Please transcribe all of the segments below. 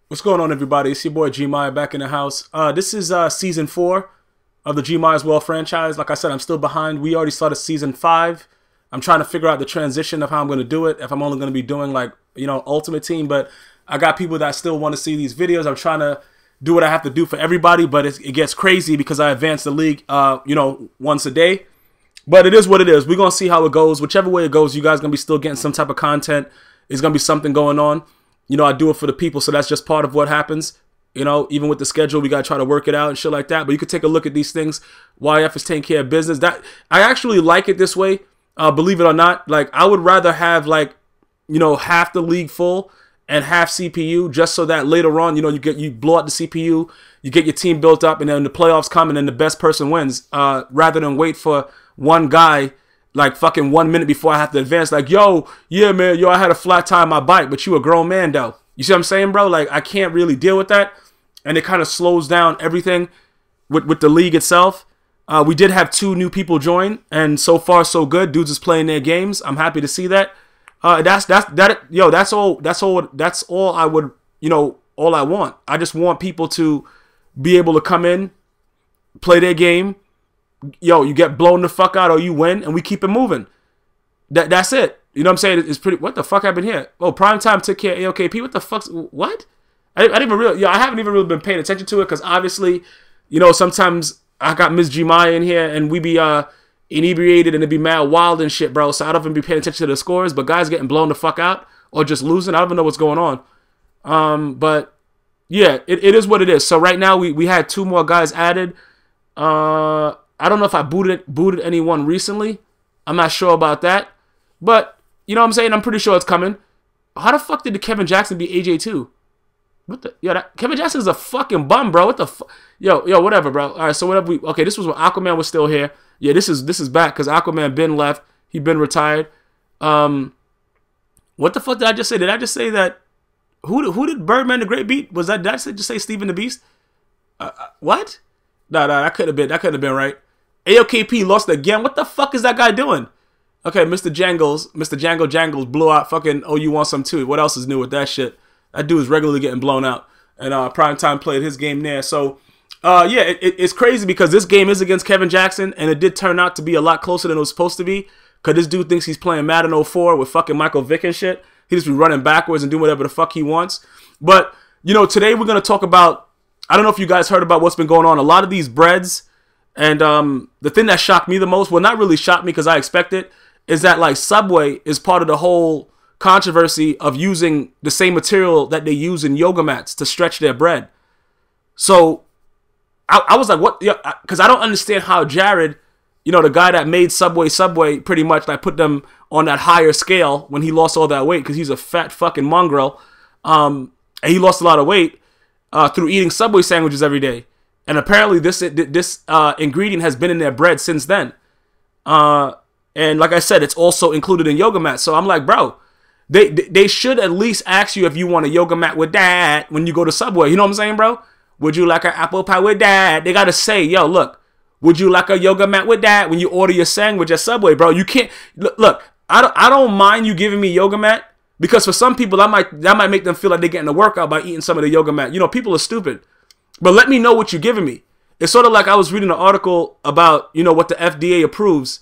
What's going on, everybody? It's your boy Gmi back in the house. This is season 4 of the GmiasWorld franchise. Like I said, I'm still behind. We already started season 5. I'm trying to figure out the transition of how I'm going to do it. If I'm only going to be doing like, Ultimate Team, but I got people that still want to see these videos. I'm trying to do what I have to do for everybody, but it gets crazy because I advance the league, once a day. But it is what it is. We're going to see how it goes. Whichever way it goes, you guys going to be still getting some type of content. There's going to be something going on. I do it for the people, so that's just part of what happens. Even with the schedule, we got to try to work it out and shit like that. But you could take a look at these things. YF is taking care of business. That I actually like it this way, believe it or not. Like, I would rather have, like, half the league full and half CPU, just so that later on, you blow out the CPU, you get your team built up, and then the playoffs come, and then the best person wins, rather than wait for one guy like fucking 1 minute before I have to advance. Like, yeah, man, I had a flat tire on my bike, but you a grown man, though. You see what I'm saying, bro? Like, I can't really deal with that. And it kind of slows down everything with the league itself. We did have 2 new people join, and so far, so good. Dudes is playing their games. I'm happy to see that. That's all I would, all I want. I just want people to be able to come in, play their game. You get blown the fuck out or you win, and we keep it moving. That's it. You know what I'm saying? It's pretty. What the fuck happened here? Oh, Primetime took care of AOKP. What the fuck's what? I didn't even really. I haven't even really been paying attention to it because obviously, sometimes I got Miss Gmia in here and we be inebriated and it be mad wild and shit, bro. So I don't even be paying attention to the scores. But guys getting blown the fuck out or just losing, I don't even know what's going on. But yeah, it is what it is. So right now we had 2 more guys added. I don't know if I booted anyone recently. I'm not sure about that. But, you know what I'm saying? I'm pretty sure it's coming. How the fuck did the Kevin Jackson be AJ2? What the? Yo, Kevin Jackson's a fucking bum, bro. What the fuck? Yo, whatever, bro. All right, so whatever okay, this was when Aquaman was still here. Yeah, this is back because Aquaman been left. He been retired. What the fuck did I just say? Did I just say that? Who did Birdman the Great beat? Was that? Did I just say Stephen the Beast? What? Nah, that couldn't have been right. AOKP lost again. What the fuck is that guy doing? Okay, Mr. Jangles blew out fucking Oh You Want Some Too. What else is new with that shit? That dude is regularly getting blown out. And Primetime played his game there. So, yeah, it's crazy because this game is against Kevin Jackson, and it did turn out to be a lot closer than it was supposed to be because this dude thinks he's playing Madden 04 with fucking Michael Vick and shit. He just be running backwards and doing whatever the fuck he wants. But, today we're going to talk about, I don't know if you guys heard about what's been going on. A lot of these breads. And the thing that shocked me the most, well, not really shocked me because I expected, is that like Subway is part of the whole controversy of using the same material that they use in yoga mats to stretch their bread. So I was like, what? Yeah, because I don't understand how Jared, the guy that made Subway pretty much like put them on that higher scale when he lost all that weight because he's a fat fucking mongrel. And he lost a lot of weight through eating Subway sandwiches every day. And apparently this ingredient has been in their bread since then. And like I said, it's also included in yoga mats. So I'm like, bro, they should at least ask you if you want a yoga mat with that when you go to Subway. You know what I'm saying, bro? Would you like an apple pie with that? They got to say, yo, look, would you like a yoga mat with that when you order your sandwich at Subway, bro? You can't, look, I don't mind you giving me yoga mat because for some people that might make them feel like they're getting a workout by eating some of the yoga mat. People are stupid. But let me know what you're giving me. It's sort of like I was reading an article about, what the FDA approves.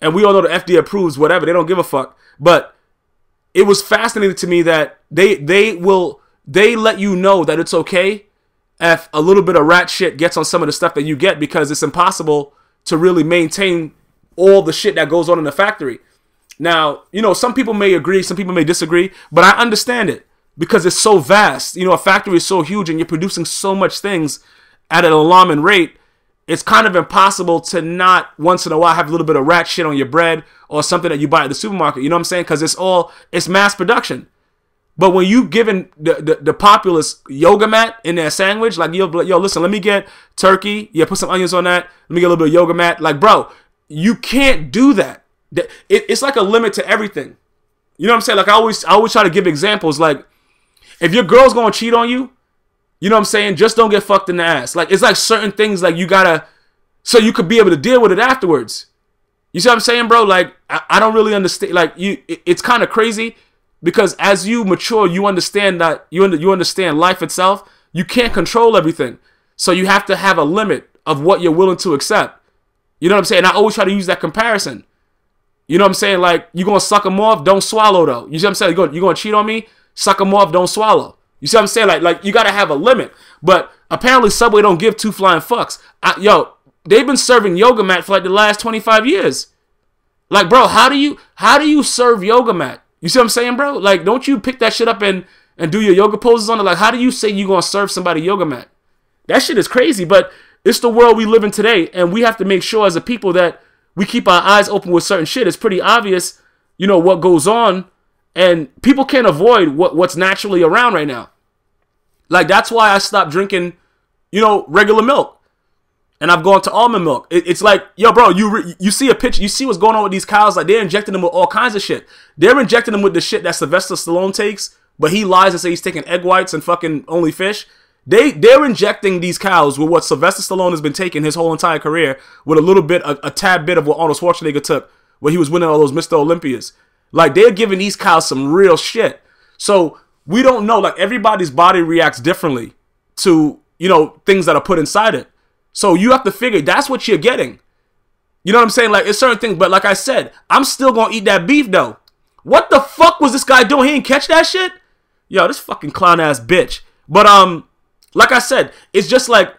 And we all know the FDA approves whatever. They don't give a fuck. But it was fascinating to me that they let you know that it's okay if a little bit of rat shit gets on some of the stuff that you get because it's impossible to really maintain all the shit that goes on in the factory. Now, some people may agree, some people may disagree, but I understand it. Because it's so vast, a factory is so huge and you're producing so much things at an alarming rate, it's kind of impossible to not once in a while have a little bit of rat shit on your bread or something that you buy at the supermarket. You know what I'm saying? Because it's mass production. But when you giving the populace yoga mat in their sandwich, like, yo, listen, let me get turkey. Yeah, put some onions on that. Let me get a little bit of yoga mat. Like, bro, you can't do that. It's like a limit to everything. You know what I'm saying? Like, I always try to give examples like, if your girl's gonna cheat on you, you know what I'm saying? Just don't get fucked in the ass. Like, it's like certain things like you gotta, so you could be able to deal with it afterwards. You see what I'm saying, bro? Like, I don't really understand. Like, it's kind of crazy Because as you mature, you understand that you understand life itself. You can't control everything. So you have to have a limit of what you're willing to accept. You know what I'm saying? I always try to use that comparison. You know what I'm saying? Like, you're going to suck them off, don't swallow, though. You see what I'm saying? You're going to cheat on me, suck them off, don't swallow. You see what I'm saying? Like you got to have a limit. But apparently Subway don't give two flying fucks. Yo, they've been serving yoga mat for like the last 25 years. Like, bro, how do you serve yoga mat? You see what I'm saying, bro? Like, don't you pick that shit up and do your yoga poses on it? Like, how do you say you're going to serve somebody yoga mat? That shit is crazy, but it's the world we live in today, and we have to make sure as a people that we keep our eyes open with certain shit. It's pretty obvious, you know, what goes on, and people can't avoid what's naturally around right now. Like, that's why I stopped drinking, you know, regular milk. And I've gone to almond milk. It's like, yo, bro, you see a picture, you see what's going on with these cows. Like, they're injecting them with all kinds of shit. They're injecting them with the shit that Sylvester Stallone takes, but he lies and says he's taking egg whites and fucking only fish. They're injecting these cows with what Sylvester Stallone has been taking his whole entire career, with a little bit, a tad bit of what Arnold Schwarzenegger took when he was winning all those Mr. Olympias. Like, they're giving these cows some real shit. So we don't know. Like, everybody's body reacts differently to, you know, things that are put inside it. So you have to figure that's what you're getting. You know what I'm saying? Like, it's certain things. But like I said, I'm still going to eat that beef, though. What the fuck was this guy doing? He didn't catch that shit? Yo, this fucking clown-ass bitch. But, like I said, it's just like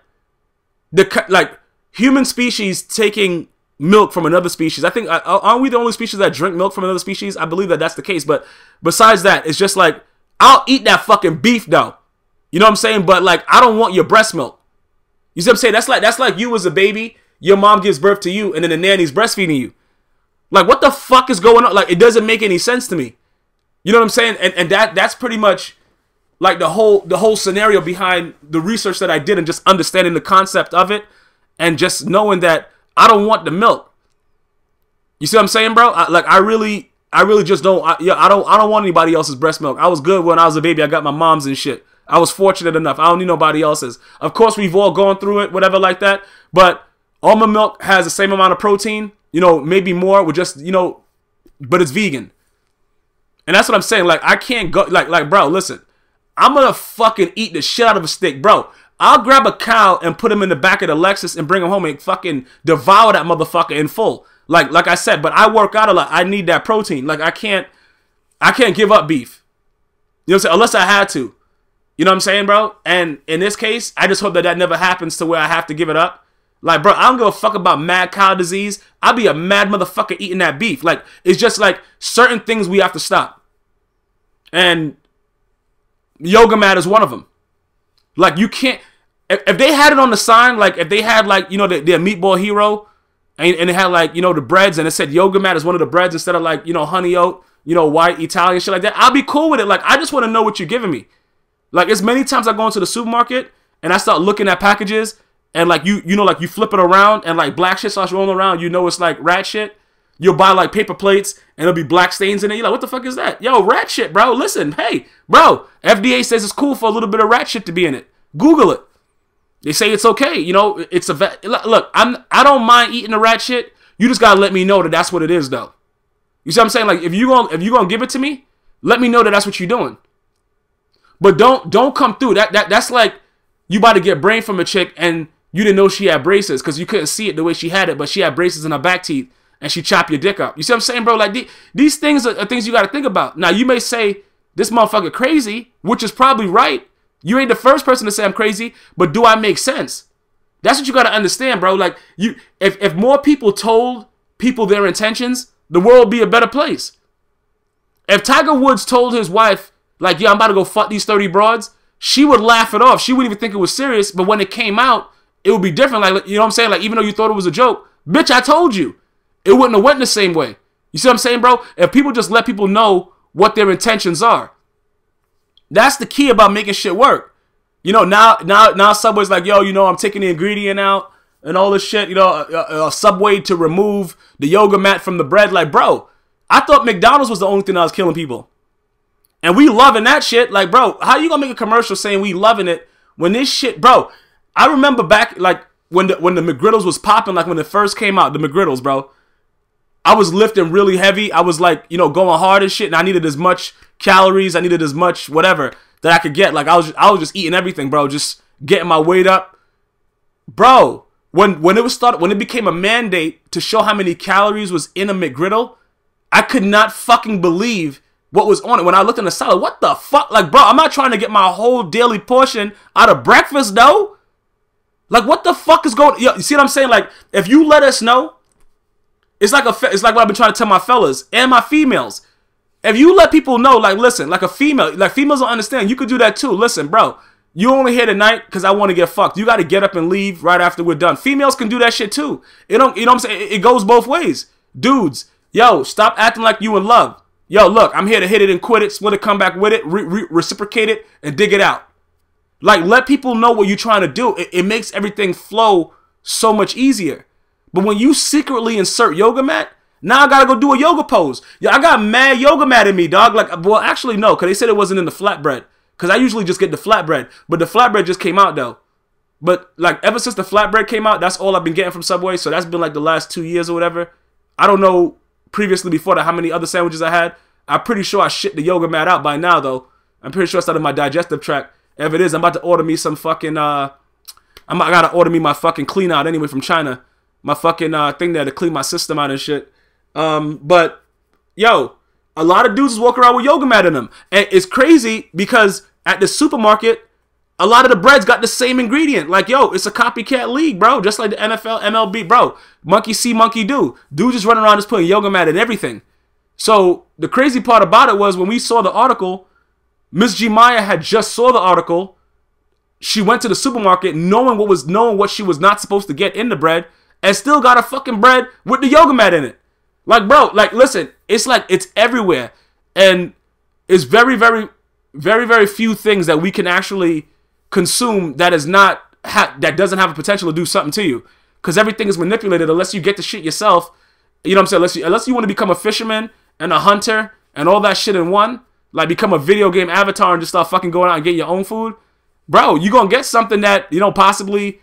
human species taking milk from another species. I think, aren't we the only species that drink milk from another species? I believe that that's the case. But besides that, it's just like, I'll eat that fucking beef, though. You know what I'm saying? But, like, I don't want your breast milk. You see what I'm saying? That's like you as a baby, your mom gives birth to you, and then the nanny's breastfeeding you. Like, what the fuck is going on? Like, it doesn't make any sense to me. You know what I'm saying? And that's pretty much like the whole scenario behind the research that I did, and just understanding the concept of it, and just knowing that I don't want the milk. You see what I'm saying, bro? I really just don't. I don't want anybody else's breast milk. I was good when I was a baby. I got my mom's and shit. I was fortunate enough. I don't need nobody else's. Of course, we've all gone through it, whatever like that. But almond milk has the same amount of protein, you know, maybe more. With just, you know, but it's vegan. And that's what I'm saying. Like, I can't go. Like, bro, listen. I'm gonna fucking eat the shit out of a steak, bro. I'll grab a cow and put him in the back of the Lexus and bring him home and fucking devour that motherfucker in full. Like I said, but I work out a lot. I need that protein. Like, I can't give up beef. You know what I'm saying? Unless I had to. You know what I'm saying, bro? And in this case, I just hope that never happens to where I have to give it up. Like, bro, I don't give a fuck about mad cow disease. I'll be a mad motherfucker eating that beef. Like, it's just like certain things we have to stop. And yoga mat is one of them. Like, you can't, if they had it on the sign, like, if they had, like, you know, their meatball hero, and it had, like, you know, the breads, and it said yoga mat is one of the breads instead of, like, you know, honey oat, you know, white Italian shit like that, I'll be cool with it. Like, I just want to know what you're giving me. Like, as many times I go into the supermarket and I start looking at packages, and like you know, like you flip it around and like black shit starts rolling around, you know it's like rat shit. You'll buy like paper plates and there'll be black stains in it. You're like, what the fuck is that? Yo, rat shit, bro. Listen, hey, bro, FDA says it's cool for a little bit of rat shit to be in it. Google it. They say it's okay. You know, it's a look. I don't mind eating the rat shit. You just gotta let me know that that's what it is, though. You see what I'm saying? Like, if you gonna give it to me, let me know that that's what you're doing. But don't come through. That's like you about to get brain from a chick and you didn't know she had braces because you couldn't see it the way she had it, but she had braces in her back teeth and she chopped your dick up. You see what I'm saying, bro? Like, these things are things you got to think about. Now, you may say, this motherfucker crazy, which is probably right. You ain't the first person to say I'm crazy, but do I make sense? That's what you got to understand, bro. Like, if more people told people their intentions, the world would be a better place. If Tiger Woods told his wife, like, yeah, I'm about to go fuck these 30 broads, she would laugh it off. She wouldn't even think it was serious, but when it came out, it would be different. Like, you know what I'm saying? Like, even though you thought it was a joke, bitch, I told you. It wouldn't have went the same way. You see what I'm saying, bro? If people just let people know what their intentions are, that's the key about making shit work. You know, now Subway's like, yo, you know, I'm taking the ingredient out and all this shit. You know, Subway to remove the yoga mat from the bread. Like, bro, I thought McDonald's was the only thing that was killing people. And we loving that shit. Like, bro, how you gonna make a commercial saying we loving it when this shit, bro? I remember back, like, when the McGriddles was popping, like when it first came out, the McGriddles, bro. I was lifting really heavy. I was like, you know, going hard and shit, and I needed as much calories. I needed as much whatever that I could get. Like I was just eating everything, bro. Just getting my weight up, bro. When it became a mandate to show how many calories was in a McGriddle, I could not fucking believe what was on it. When I looked in the salad, what the fuck? Like, bro, I'm not trying to get my whole daily portion out of breakfast, though. Like, what the fuck is going? Yo, you see what I'm saying? Like, if you let us know, it's like what I've been trying to tell my fellas and my females. If you let people know, like, listen, like a female, like females don't understand. You could do that too. Listen, bro, you only here tonight because I want to get fucked. You got to get up and leave right after we're done. Females can do that shit too. You know what I'm saying? It goes both ways. Dudes, yo, stop acting like you in love. Yo, look, I'm here to hit it and quit it, split it, come back with it, reciprocate it, and dig it out. Like, let people know what you're trying to do. It makes everything flow so much easier. But when you secretly insert yoga mat, now I gotta go do a yoga pose. Yeah, I got mad yoga mat in me, dog. Like, well, actually, no, because they said it wasn't in the flatbread. Because I usually just get the flatbread. But the flatbread just came out, though. But, like, ever since the flatbread came out, that's all I've been getting from Subway. So that's been, like, the last 2 years or whatever. I don't know previously before that how many other sandwiches I had. I'm pretty sure I shit the yoga mat out by now, though. I'm pretty sure it's out of my digestive tract. If it is, I'm about to order me some fucking, I gotta order me my fucking clean out anyway from China. My fucking thing there to clean my system out and shit. But, yo, a lot of dudes walk around with yoga mat in them. And it's crazy because at the supermarket, a lot of the breads got the same ingredient. Like, yo, it's a copycat league, bro. Just like the NFL, MLB, bro. Monkey see, monkey do. Dude just running around just putting yoga mat in everything. So the crazy part about it was when we saw the article, Miss Gmia had just saw the article. She went to the supermarket knowing what she was not supposed to get in the bread and still got a fucking bread with the yoga mat in it. Like, bro, like, listen, it's like it's everywhere. And it's very, very, very, very few things that we can actually consume that is not, that doesn't have a potential to do something to you. Because everything is manipulated unless you get the shit yourself. You know what I'm saying? Unless you want to become a fisherman and a hunter and all that shit in one. Like, become a video game avatar and just start fucking going out and get your own food. Bro, you're going to get something that, you know, possibly,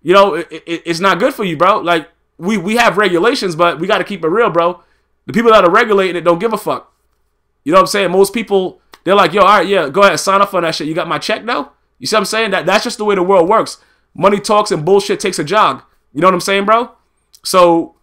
you know, it's not good for you, bro. Like, we have regulations, but we got to keep it real, bro. The people that are regulating it don't give a fuck. You know what I'm saying? Most people, they're like, yo, all right, yeah, go ahead, sign up on that shit. You got my check, though? You see what I'm saying? That's just the way the world works. Money talks and bullshit takes a jog. You know what I'm saying, bro? So,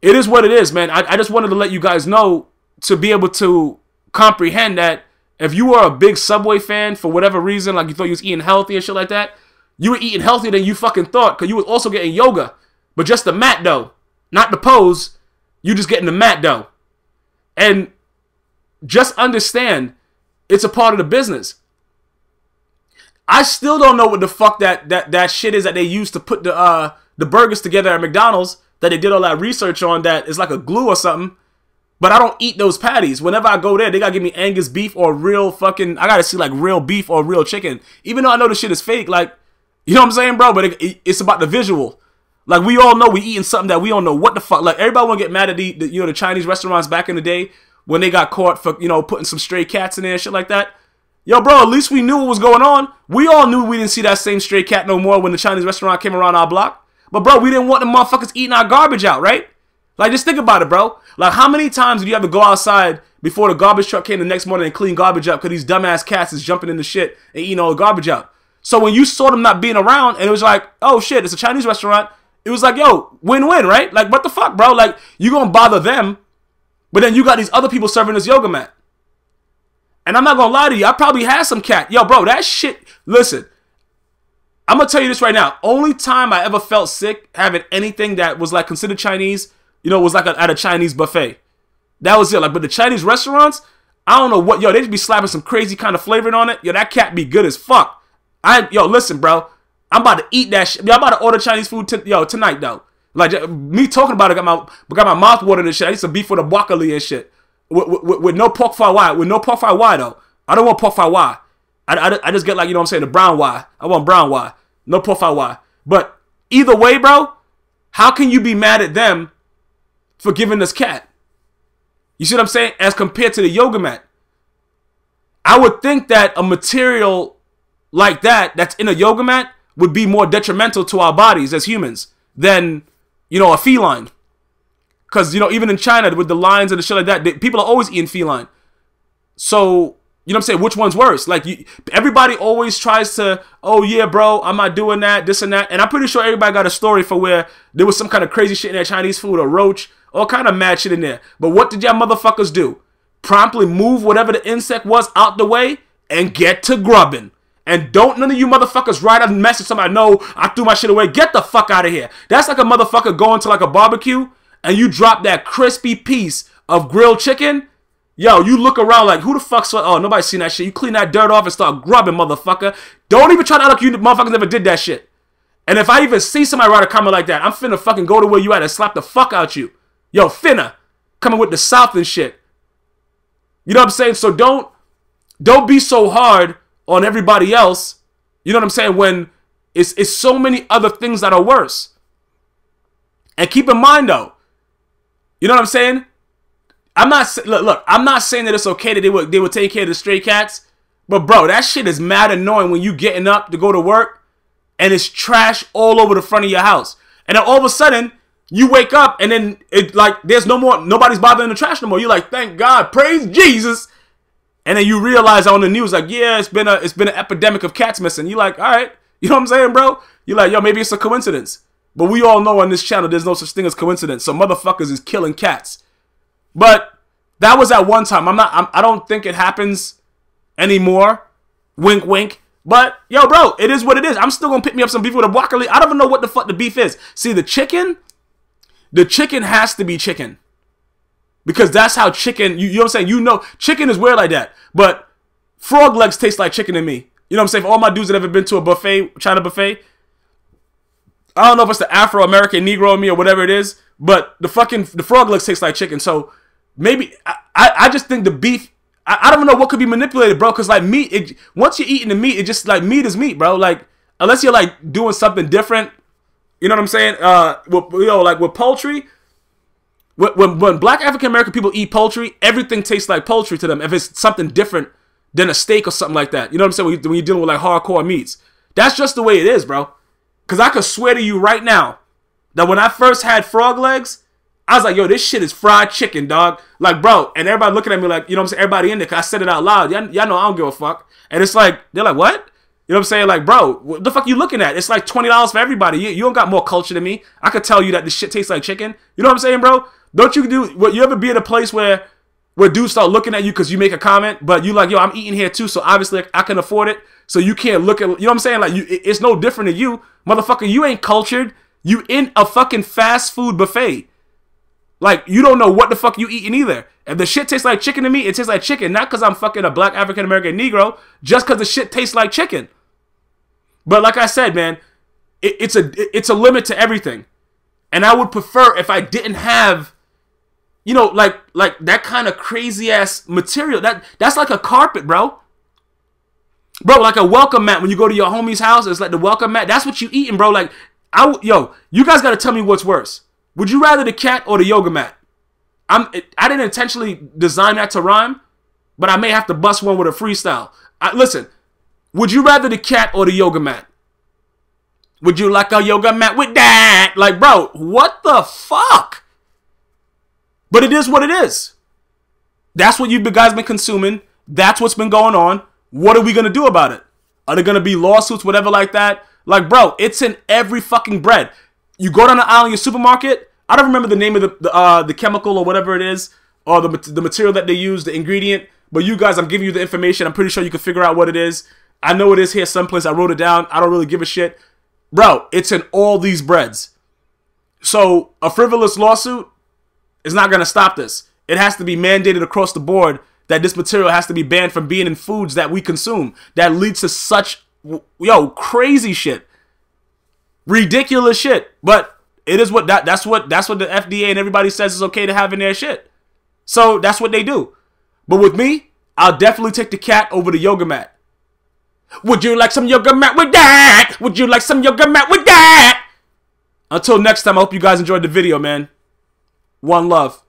it is what it is, man. I just wanted to let you guys know to be able to comprehend that if you are a big Subway fan for whatever reason, like you thought you was eating healthy and shit like that, you were eating healthier than you fucking thought because you was also getting yoga, but just the mat dough, not the pose. You just getting the mat dough. And just understand, it's a part of the business. I still don't know what the fuck that shit is that they use to put the burgers together at McDonald's that they did all that research on that is like a glue or something. But I don't eat those patties. Whenever I go there, they gotta give me Angus beef or real fucking, I gotta see like real beef or real chicken. Even though I know this shit is fake, like, you know what I'm saying, bro? But it's about the visual. Like, we all know we eating something that we don't know what the fuck. Like, everybody wanna get mad at the Chinese restaurants back in the day when they got caught for, you know, putting some stray cats in there and shit like that. Yo, bro, at least we knew what was going on. We all knew we didn't see that same stray cat no more when the Chinese restaurant came around our block. But, bro, we didn't want the motherfuckers eating our garbage out, right? Like, just think about it, bro. Like, how many times did you have to go outside before the garbage truck came the next morning and clean garbage up because these dumbass cats is jumping in the shit and eating all the garbage up? So when you saw them not being around and it was like, oh, shit, it's a Chinese restaurant, it was like, yo, win-win, right? Like, what the fuck, bro? Like, you gonna bother them, but then you got these other people serving this yoga mat. And I'm not gonna lie to you, I probably had some cat. Yo, bro, that shit, listen, I'm gonna tell you this right now. Only time I ever felt sick having anything that was like considered Chinese, you know, was like at a Chinese buffet. That was it. Like, but the Chinese restaurants, I don't know what, yo, they just be slapping some crazy kind of flavoring on it. Yo, that cat be good as fuck. Yo, listen, bro, I'm about to eat that shit. Yo, I'm about to order Chinese food tonight, though. Like, me talking about it got my mouth watering and shit. I used to beef with a broccoli and shit. With no pork fry why. With no pork fry why, though. I don't want pork fry why. I just get, like, you know what I'm saying, the brown why. I want brown why. No pork fry why. But either way, bro, how can you be mad at them for giving this cat? You see what I'm saying? As compared to the yoga mat. I would think that a material like that's in a yoga mat would be more detrimental to our bodies as humans than, you know, a feline. Because, you know, even in China with the lions and the shit like that, people are always eating feline. So, you know what I'm saying? Which one's worse? Like, everybody always tries to, oh, yeah, bro, I'm not doing that, this and that. And I'm pretty sure everybody got a story for where there was some kind of crazy shit in their Chinese food, or roach, all kind of mad shit in there. But what did y'all motherfuckers do? Promptly move whatever the insect was out the way and get to grubbing. And don't none of you motherfuckers write a message somebody, no, I threw my shit away. Get the fuck out of here. That's like a motherfucker going to like a barbecue and you drop that crispy piece of grilled chicken. Yo, you look around like, who the fuck's, oh, nobody's seen that shit. You clean that dirt off and start grubbing, motherfucker. Don't even try to act like you motherfuckers never did that shit. And if I even see somebody write a comment like that, I'm finna fucking go to where you at and slap the fuck out you. Yo, finna. Coming with the South and shit. You know what I'm saying? So don't be so hard on everybody else. You know what I'm saying? When it's so many other things that are worse. And keep in mind though, you know what I'm saying? I'm not look, I'm not saying that it's okay that they would take care of the stray cats, but bro, that shit is mad annoying when you getting up to go to work and it's trash all over the front of your house. And then all of a sudden, you wake up and then it like there's nobody's bothering the trash no more. You're like, thank God, praise Jesus. And then you realize on the news, like, yeah, it's been an epidemic of cats missing. You're like, all right, you know what I'm saying, bro? You're like, yo, maybe it's a coincidence. But we all know on this channel there's no such thing as coincidence. So motherfuckers is killing cats. But that was at one time. I don't think it happens anymore. Wink, wink. But yo, bro, it is what it is. I'm still gonna pick me up some beef with a broccoli. I don't even know what the fuck the beef is. See, the chicken has to be chicken. Because that's how chicken, you know what I'm saying? You know, chicken is weird like that. But frog legs taste like chicken to me. You know what I'm saying? For all my dudes that ever been to a buffet, China buffet, I don't know if it's the Afro-American Negro in me or whatever it is, but the frog legs taste like chicken. So maybe, I just think the beef, I don't know what could be manipulated, bro. Because like meat, once you're eating the meat, it just like meat is meat, bro. Like, unless you're like doing something different, you know what I'm saying? Like with poultry, when black African American people eat poultry, everything tastes like poultry to them. If it's something different than a steak or something like that, you know what I'm saying? When you're dealing with like hardcore meats, that's just the way it is, bro. Because I could swear to you right now that when I first had frog legs, I was like, yo, this shit is fried chicken, dog. Like, bro, and everybody looking at me like, you know what I'm saying? Everybody in there, because I said it out loud. Y'all know I don't give a fuck. And it's like, they're like, what? You know what I'm saying? Like, bro, what the fuck you looking at? It's like $20 for everybody. You don't got more culture than me. I could tell you that this shit tastes like chicken. You know what I'm saying, bro? Don't you you ever be in a place where dudes start looking at you because you make a comment, but you like, yo, I'm eating here too, so obviously I can afford it. So you can't look at, you know what I'm saying? Like, it's no different than you. Motherfucker, you ain't cultured. You in a fucking fast food buffet. Like, you don't know what the fuck you eating either. If the shit tastes like chicken to me, it tastes like chicken. Not because I'm fucking a black African American Negro, just because the shit tastes like chicken. But like I said, man, it's a limit to everything. And I would prefer if I didn't have, you know, like that kind of crazy ass material. That's like a carpet, bro. Bro, like a welcome mat when you go to your homie's house. It's like the welcome mat. That's what you eating, bro. Like, yo, you guys got to tell me what's worse. Would you rather the cat or the yoga mat? I didn't intentionally design that to rhyme, but I may have to bust one with a freestyle. Listen, would you rather the cat or the yoga mat? Would you like a yoga mat with that? Like, bro, what the fuck? But it is what it is. That's what you guys been consuming. That's what's been going on. What are we going to do about it? Are there going to be lawsuits, whatever like that? Like, bro, it's in every fucking bread. You go down the aisle in your supermarket. I don't remember the name of the chemical or whatever it is, or the material that they use, the ingredient. But you guys, I'm giving you the information. I'm pretty sure you can figure out what it is. I know it is here someplace. I wrote it down. I don't really give a shit. Bro, it's in all these breads. So a frivolous lawsuit is not going to stop this. It has to be mandated across the board that this material has to be banned from being in foods that we consume. That leads to such, yo, crazy shit. Ridiculous shit. But it is that's what the FDA and everybody says is okay to have in their shit. So that's what they do. But with me, I'll definitely take the cat over the yoga mat. Would you like some yoga mat with that? Would you like some yoga mat with that? Until next time, I hope you guys enjoyed the video, man. One love.